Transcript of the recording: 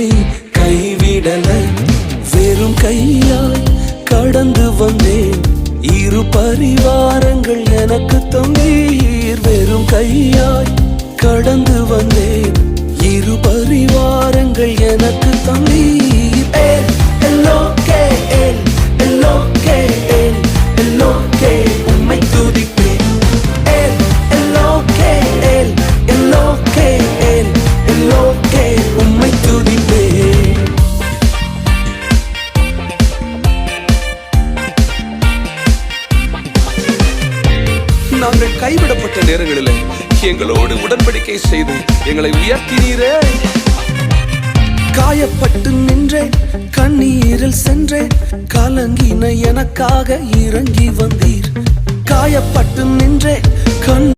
என்னை கைவிடல. வெறும் கையாய் கடந்து வந்தேன், இரு பரிவாரங்கள் எனக்கு தந்தீர். வெறும் கையாய் கடந்து வந்தேன், இரு பரிவாரங்கள் எனக்கு தந்தீர். எல்லோகேல் எல்லோகேல் எல்லோகேல் உம்மை துதிப்பேன். எல்லோகேல் எல்லோகேல் எல்லோகேல் உம்மை துதிப்பேன். நாங்கள் கைவிடப்பட்ட நேரங்களில் எங்களோடு உடன்படிக்கை செய்து எங்களை உயர்த்தினீரே. காயப்பட்டு நின்றேன், கண்ணீரில் சென்றேன், கலங்கின எனக்காக இறங்கி வந்தீர். காயப்பட்டு நின்றேன், கண்